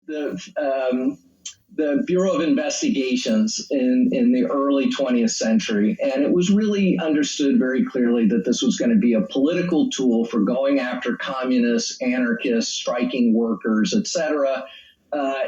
the Bureau of Investigations in the early 20th century. And it was really understood very clearly that this was going to be a political tool for going after communists, anarchists, striking workers, etc.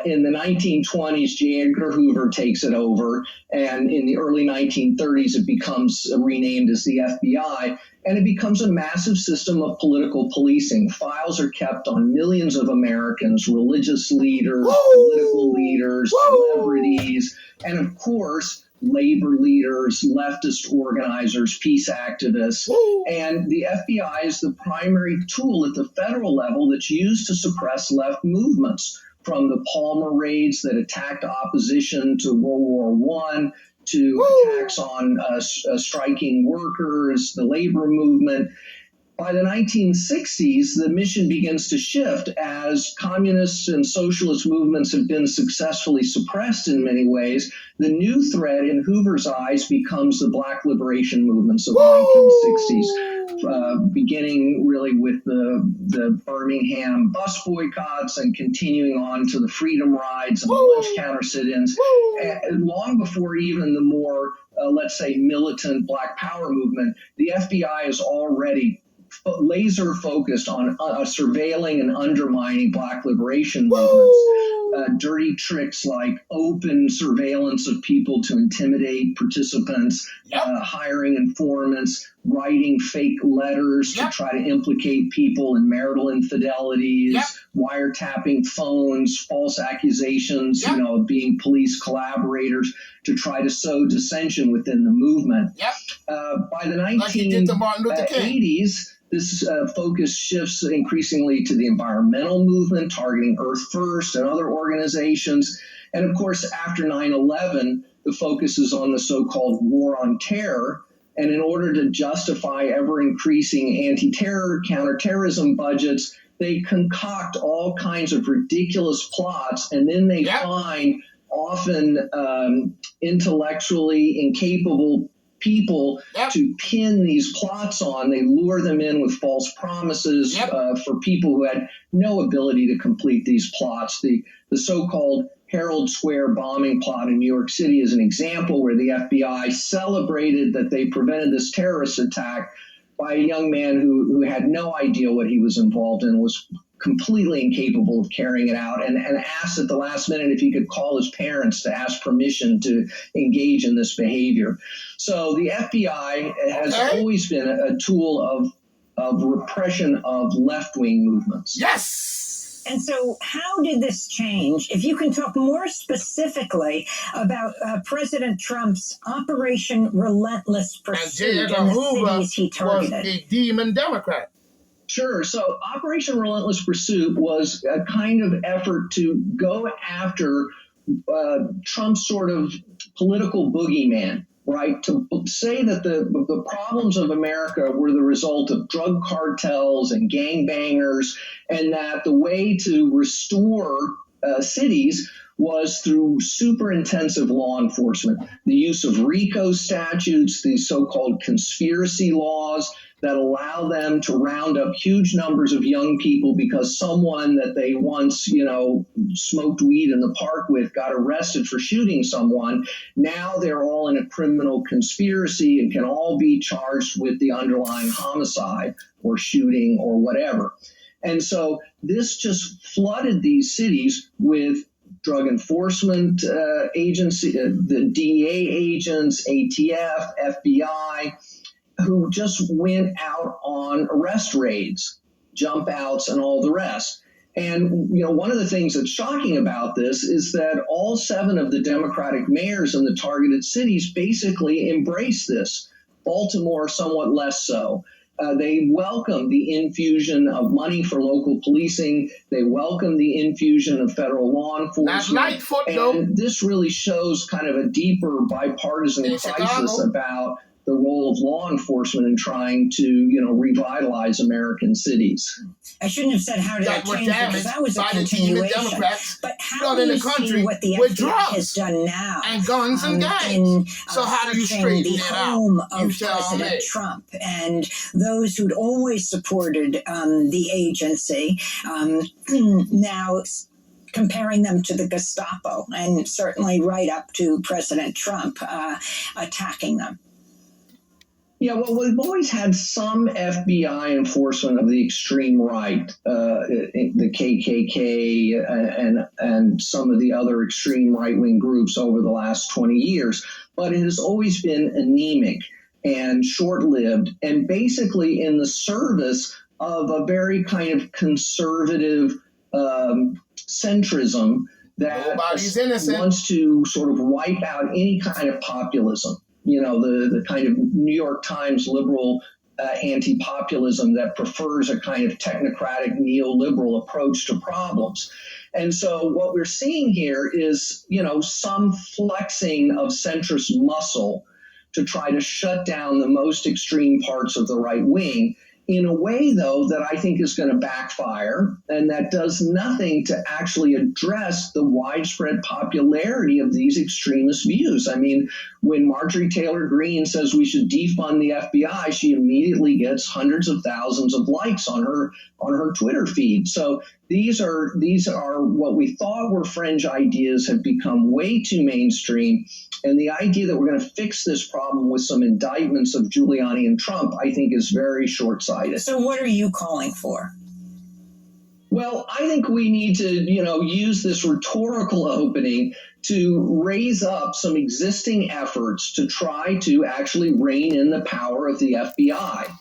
In the 1920s, J. Edgar Hoover takes it over, and in the early 1930s, it becomes renamed as the FBI, and it becomes a massive system of political policing. Files are kept on millions of Americans, religious leaders, political leaders, celebrities, and of course, labor leaders, leftist organizers, peace activists. And the FBI is the primary tool at the federal level that's used to suppress left movements, from the Palmer raids that attacked opposition to World War I, to attacks on striking workers, the labor movement. By the 1960s, the mission begins to shift as communist and socialist movements have been successfully suppressed in many ways. The new threat in Hoover's eyes becomes the Black liberation movements of the 1960s, beginning really with the Birmingham bus boycotts and continuing on to the freedom rides and the lunch counter sit-ins, long before even the more, let's say, militant Black Power movement. The FBI is already laser focused on surveilling and undermining Black liberation movements. Dirty tricks like open surveillance of people to intimidate participants, hiring informants, writing fake letters to try to implicate people in marital infidelities, wiretapping phones, false accusations, being police collaborators to try to sow dissension within the movement. By the 1980s, this focus shifts increasingly to the environmental movement, targeting Earth First and other organizations. And of course, after 9/11, the focus is on the so-called war on terror. And in order to justify ever-increasing anti-terror, counterterrorism budgets, they concoct all kinds of ridiculous plots, and then they find often intellectually incapable people to pin these plots on. They lure them in with false promises for people who had no ability to complete these plots. The so-called Herald Square bombing plot in New York City is an example where the FBI celebrated that they prevented this terrorist attack by a young man who had no idea what he was involved in, was completely incapable of carrying it out, and asked at the last minute if he could call his parents to ask permission to engage in this behavior. So the FBI has always been a tool of repression of left-wing movements. Yes! And so how did this change? If you can talk more specifically about President Trump's Operation Relentless Pursuit and the cities he targeted. Was a demon Democrat. Sure. So Operation Relentless Pursuit was a kind of effort to go after Trump's sort of political boogeyman, right? To say that the problems of America were the result of drug cartels and gangbangers, and that the way to restore cities was through super intensive law enforcement, the use of RICO statutes, these so-called conspiracy laws that allow them to round up huge numbers of young people because someone that they once, smoked weed in the park with got arrested for shooting someone. Now they're all in a criminal conspiracy and can all be charged with the underlying homicide or shooting or whatever. And so this just flooded these cities with drug enforcement agency, the DEA agents, ATF, FBI, who just went out on arrest raids, jump outs, and all the rest. And, one of the things that's shocking about this is that all 7 of the Democratic mayors in the targeted cities basically embraced this. Baltimore, somewhat less so. They welcomed the infusion of money for local policing. They welcomed the infusion of federal law enforcement. That's Lightfoot, though. And this really shows kind of a deeper bipartisan crisis about the role of law enforcement in trying to, revitalize American cities. I shouldn't have said how did that change, because that was a continuation. But how do you see what the FBI has done now and guns and gangs? So how do you straighten the home of President Trump and those who'd always supported the agency now comparing them to the Gestapo, and certainly right up to President Trump attacking them. Yeah, well, we've always had some FBI enforcement of the extreme right, the KKK, and some of the other extreme right-wing groups over the last 20 years. But it has always been anemic and short-lived, and basically in the service of a very kind of conservative centrism that wants to sort of wipe out any kind of populism. You know, the kind of New York Times liberal anti-populism that prefers a kind of technocratic neoliberal approach to problems. And so what we're seeing here is, you know, some flexing of centrist muscle to try to shut down the most extreme parts of the right wing in a way, though, that I think is going to backfire, and that does nothing to actually address the widespread popularity of these extremist views. I mean, when Marjorie Taylor Greene says we should defund the FBI, she immediately gets hundreds of thousands of likes on her Twitter feed. So these are what we thought were fringe ideas have become way too mainstream. And the idea that we're going to fix this problem with some indictments of Giuliani and Trump, I think, is very short-sighted. So what are you calling for? Well, I think we need to, use this rhetorical opening to raise up some existing efforts to try to actually rein in the power of the FBI.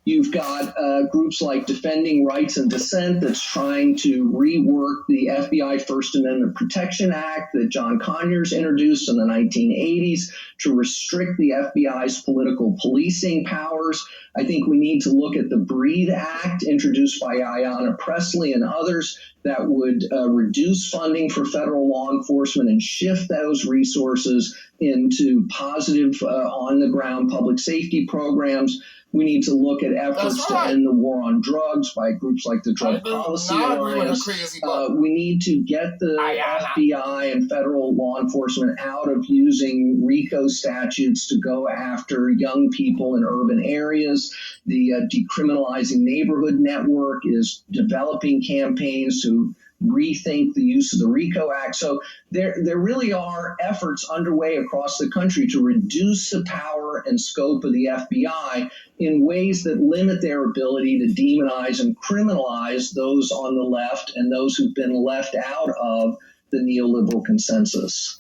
You've got groups like Defending Rights and Dissent that's trying to rework the FBI First Amendment Protection Act that John Conyers introduced in the 1980s to restrict the FBI's political policing powers. I think we need to look at the Breathe Act introduced by Ayanna Pressley and others that would reduce funding for federal law enforcement and shift those resources into positive on-the-ground public safety programs. We need to look at efforts to end the war on drugs by groups like the Drug Policy Alliance. We need to get the FBI and federal law enforcement out of using RICO statutes to go after young people in urban areas. The Decriminalizing Neighborhood Network is developing campaigns to rethink the use of the RICO Act. So there really are efforts underway across the country to reduce the power and scope of the FBI in ways that limit their ability to demonize and criminalize those on the left and those who've been left out of the neoliberal consensus.